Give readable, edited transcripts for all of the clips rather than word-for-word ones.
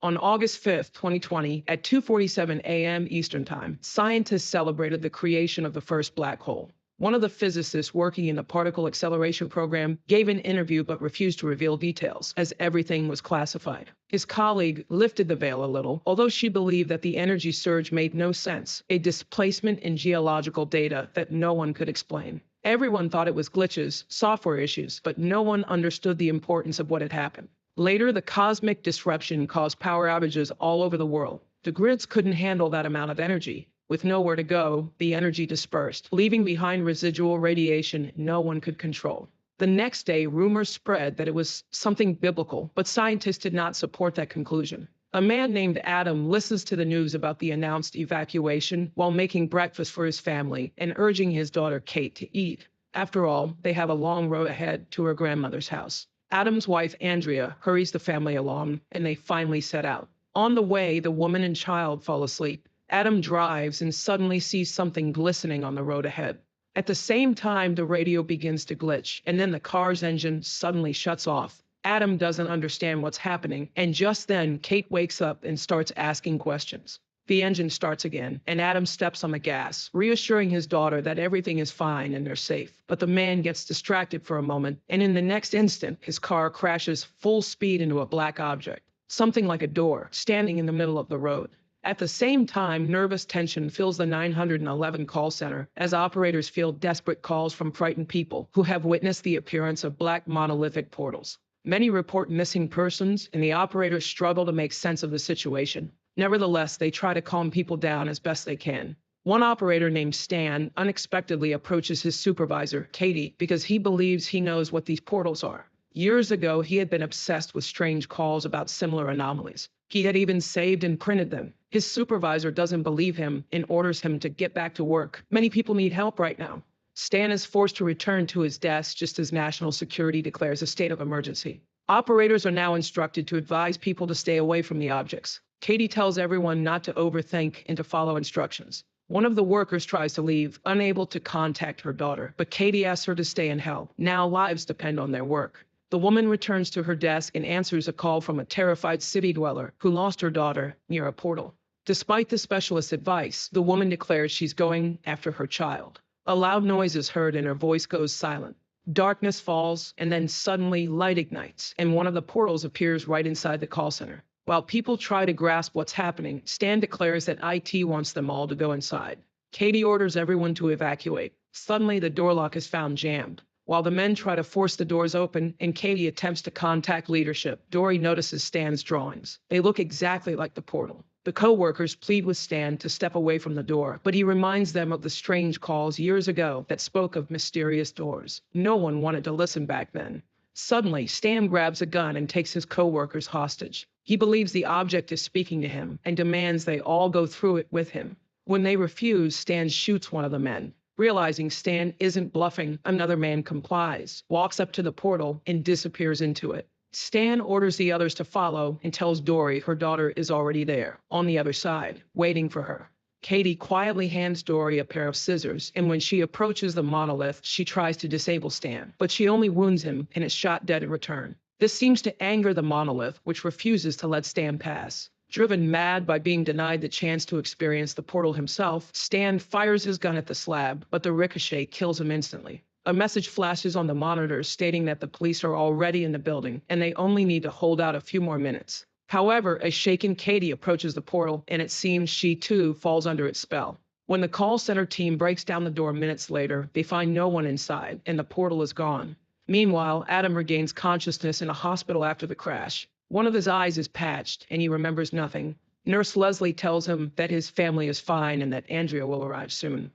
On August 5th, 2020, at 2:47 a.m. Eastern Time, scientists celebrated the creation of the first black hole. One of the physicists working in the particle acceleration program gave an interview but refused to reveal details, as everything was classified. His colleague lifted the veil a little, although she believed that the energy surge made no sense, a displacement in geological data that no one could explain. Everyone thought it was glitches, software issues, but no one understood the importance of what had happened. Later, the cosmic disruption caused power outages all over the world. The grids couldn't handle that amount of energy. With nowhere to go, the energy dispersed, leaving behind residual radiation no one could control. The next day, rumors spread that it was something biblical, but scientists did not support that conclusion. A man named Adam listens to the news about the announced evacuation while making breakfast for his family and urging his daughter Kate to eat. After all, they have a long road ahead to her grandmother's house. Adam's wife, Andrea, hurries the family along, and they finally set out. On the way, the woman and child fall asleep. Adam drives and suddenly sees something glistening on the road ahead. At the same time, the radio begins to glitch, and then the car's engine suddenly shuts off. Adam doesn't understand what's happening, and just then, Kate wakes up and starts asking questions. The engine starts again, and Adam steps on the gas, reassuring his daughter that everything is fine and they're safe. But the man gets distracted for a moment, and in the next instant, his car crashes full speed into a black object, something like a door, standing in the middle of the road. At the same time, nervous tension fills the 911 call center as operators field desperate calls from frightened people who have witnessed the appearance of black monolithic portals. Many report missing persons, and the operators struggle to make sense of the situation. Nevertheless, they try to calm people down as best they can. One operator named Stan unexpectedly approaches his supervisor, Katie, because he believes he knows what these portals are. Years ago, he had been obsessed with strange calls about similar anomalies. He had even saved and printed them. His supervisor doesn't believe him and orders him to get back to work. Many people need help right now. Stan is forced to return to his desk just as national security declares a state of emergency. Operators are now instructed to advise people to stay away from the objects. Katie tells everyone not to overthink and to follow instructions. One of the workers tries to leave, unable to contact her daughter, but Katie asks her to stay and help. Now lives depend on their work. The woman returns to her desk and answers a call from a terrified city dweller who lost her daughter near a portal. Despite the specialist's advice, the woman declares she's going after her child. A loud noise is heard and her voice goes silent. Darkness falls, and then suddenly light ignites, and one of the portals appears right inside the call center. While people try to grasp what's happening, Stan declares that IT wants them all to go inside. Katie orders everyone to evacuate. Suddenly, the door lock is found jammed. While the men try to force the doors open and Katie attempts to contact leadership, Dory notices Stan's drawings. They look exactly like the portal. The co-workers plead with Stan to step away from the door, but he reminds them of the strange calls years ago that spoke of mysterious doors. No one wanted to listen back then. Suddenly, Stan grabs a gun and takes his co-workers hostage. He believes the object is speaking to him and demands they all go through it with him. When they refuse, Stan shoots one of the men. Realizing Stan isn't bluffing, another man complies, walks up to the portal, and disappears into it. Stan orders the others to follow and tells Dory her daughter is already there, on the other side, waiting for her. Katie quietly hands Dory a pair of scissors, and when she approaches the monolith, she tries to disable Stan, but she only wounds him and is shot dead in return. This seems to anger the monolith, which refuses to let Stan pass. Driven mad by being denied the chance to experience the portal himself, Stan fires his gun at the slab, but the ricochet kills him instantly. A message flashes on the monitor stating that the police are already in the building, and they only need to hold out a few more minutes. However, a shaken Katie approaches the portal, and it seems she too falls under its spell. When the call center team breaks down the door minutes later, they find no one inside, and the portal is gone. Meanwhile, Adam regains consciousness in a hospital after the crash. One of his eyes is patched, and he remembers nothing. Nurse Leslie tells him that his family is fine and that Andrea will arrive soon.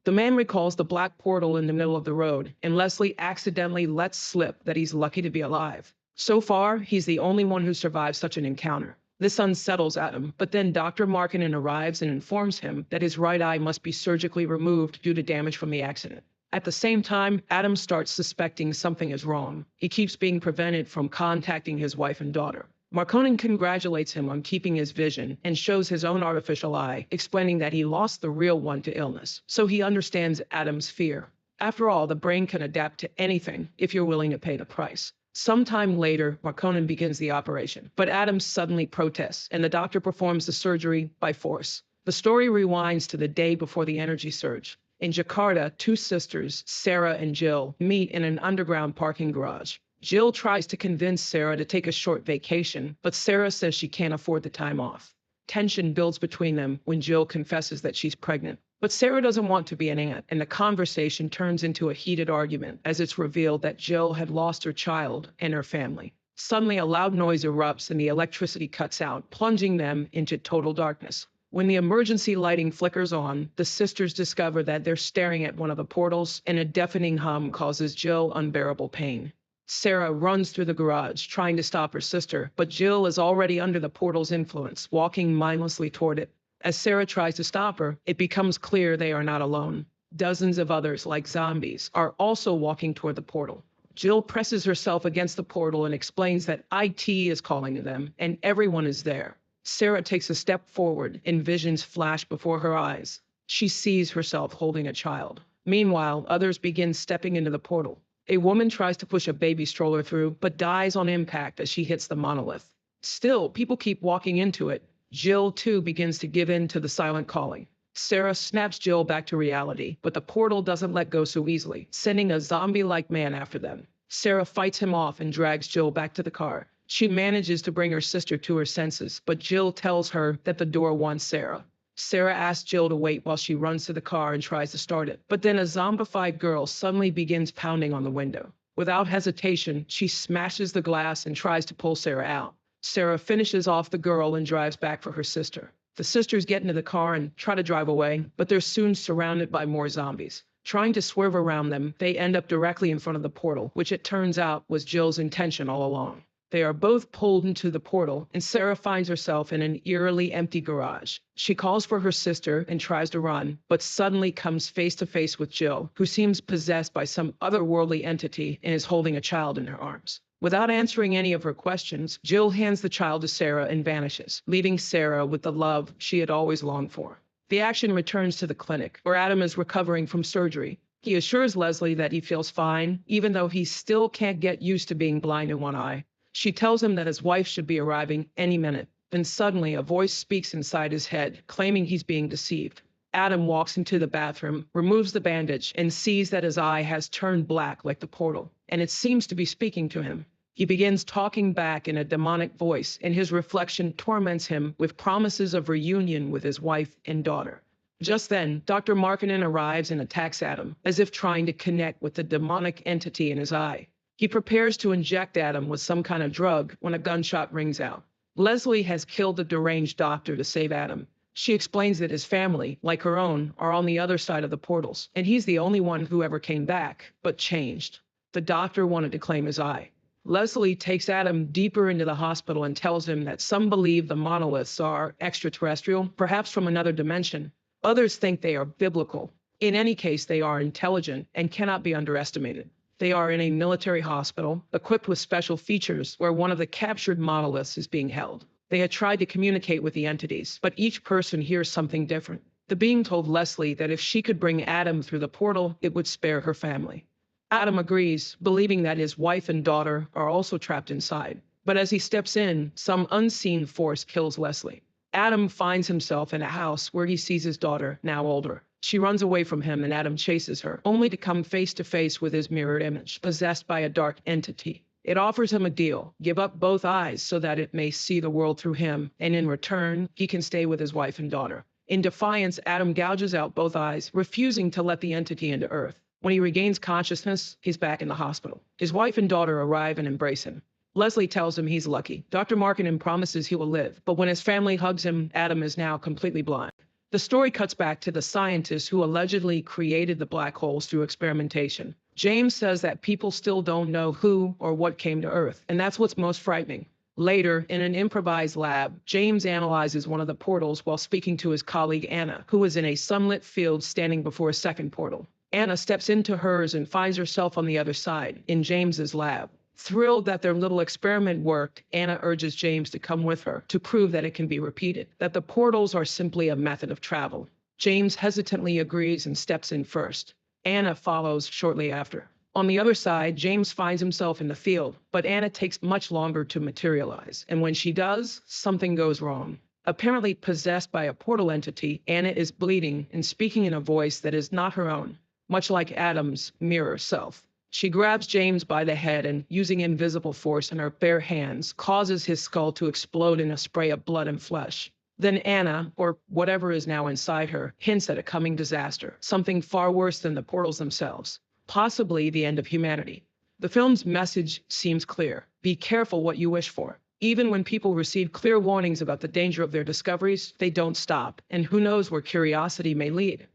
The man recalls the black portal in the middle of the road, and Leslie accidentally lets slip that he's lucky to be alive. So far, he's the only one who survived such an encounter. This unsettles Adam, but then Dr. Markinen arrives and informs him that his right eye must be surgically removed due to damage from the accident. At the same time, Adam starts suspecting something is wrong. He keeps being prevented from contacting his wife and daughter. Markinen congratulates him on keeping his vision and shows his own artificial eye, explaining that he lost the real one to illness, so he understands Adam's fear. After all, the brain can adapt to anything if you're willing to pay the price. Sometime later, Marconin begins the operation, but Adam suddenly protests, and the doctor performs the surgery by force. The story rewinds to the day before the energy surge. In Jakarta, two sisters, Sarah and Jill, meet in an underground parking garage. Jill tries to convince Sarah to take a short vacation, but Sarah says she can't afford the time off. Tension builds between them when Jill confesses that she's pregnant. But Sarah doesn't want to be an aunt, and the conversation turns into a heated argument as it's revealed that Jill had lost her child and her family. Suddenly, a loud noise erupts and the electricity cuts out, plunging them into total darkness. When the emergency lighting flickers on, the sisters discover that they're staring at one of the portals, and a deafening hum causes Jill unbearable pain. Sarah runs through the garage, trying to stop her sister, but Jill is already under the portal's influence, walking mindlessly toward it. As Sarah tries to stop her, it becomes clear they are not alone. Dozens of others, like zombies, are also walking toward the portal. Jill presses herself against the portal and explains that IT is calling to them, and everyone is there. Sarah takes a step forward, and visions flash before her eyes. She sees herself holding a child. Meanwhile, others begin stepping into the portal. A woman tries to push a baby stroller through, but dies on impact as she hits the monolith. Still, people keep walking into it. Jill, too, begins to give in to the silent calling. Sarah snaps Jill back to reality, but the portal doesn't let go so easily, sending a zombie-like man after them. Sarah fights him off and drags Jill back to the car. She manages to bring her sister to her senses, but Jill tells her that the door wants Sarah. Sarah asks Jill to wait while she runs to the car and tries to start it. But then a zombified girl suddenly begins pounding on the window. Without hesitation, she smashes the glass and tries to pull Sarah out. Sarah finishes off the girl and drives back for her sister. The sisters get into the car and try to drive away, but they're soon surrounded by more zombies. Trying to swerve around them, they end up directly in front of the portal, which it turns out was Jill's intention all along. They are both pulled into the portal, and Sarah finds herself in an eerily empty garage. She calls for her sister and tries to run, but suddenly comes face to face with Jill, who seems possessed by some otherworldly entity and is holding a child in her arms. Without answering any of her questions, Jill hands the child to Sarah and vanishes, leaving Sarah with the love she had always longed for. The action returns to the clinic, where Adam is recovering from surgery. He assures Leslie that he feels fine, even though he still can't get used to being blind in one eye. She tells him that his wife should be arriving any minute. Then suddenly a voice speaks inside his head, claiming he's being deceived. Adam walks into the bathroom, removes the bandage, and sees that his eye has turned black like the portal, and it seems to be speaking to him. He begins talking back in a demonic voice, and his reflection torments him with promises of reunion with his wife and daughter. Just then, Dr. Markinen arrives and attacks Adam, as if trying to connect with the demonic entity in his eye. He prepares to inject Adam with some kind of drug when a gunshot rings out. Leslie has killed the deranged doctor to save Adam. She explains that his family, like her own, are on the other side of the portals, and he's the only one who ever came back, but changed. The doctor wanted to claim his eye. Leslie takes Adam deeper into the hospital and tells him that some believe the monoliths are extraterrestrial, perhaps from another dimension. Others think they are biblical. In any case, they are intelligent and cannot be underestimated. They are in a military hospital, equipped with special features, where one of the captured monoliths is being held. They had tried to communicate with the entities, but each person hears something different. The being told Leslie that if she could bring Adam through the portal, it would spare her family. Adam agrees, believing that his wife and daughter are also trapped inside. But as he steps in, some unseen force kills Leslie. Adam finds himself in a house where he sees his daughter, now older. She runs away from him and Adam chases her, only to come face to face with his mirrored image, possessed by a dark entity. It offers him a deal: give up both eyes so that it may see the world through him, and in return, he can stay with his wife and daughter. In defiance, Adam gouges out both eyes, refusing to let the entity into Earth. When he regains consciousness, he's back in the hospital. His wife and daughter arrive and embrace him. Leslie tells him he's lucky. Dr. Markinen promises he will live, but when his family hugs him, Adam is now completely blind. The story cuts back to the scientists who allegedly created the black holes through experimentation. James says that people still don't know who or what came to Earth, and that's what's most frightening. Later, in an improvised lab, James analyzes one of the portals while speaking to his colleague Anna, who is in a sunlit field standing before a second portal. Anna steps into hers and finds herself on the other side, in James's lab. Thrilled that their little experiment worked, Anna urges James to come with her to prove that it can be repeated, that the portals are simply a method of travel. James hesitantly agrees and steps in first. Anna follows shortly after. On the other side, James finds himself in the field, but Anna takes much longer to materialize. And when she does, something goes wrong. Apparently possessed by a portal entity, Anna is bleeding and speaking in a voice that is not her own, much like Adam's mirror self. She grabs James by the head and, using invisible force in her bare hands, causes his skull to explode in a spray of blood and flesh. Then Anna, or whatever is now inside her, hints at a coming disaster, something far worse than the portals themselves, possibly the end of humanity. The film's message seems clear. Be careful what you wish for. Even when people receive clear warnings about the danger of their discoveries, they don't stop, and who knows where curiosity may lead.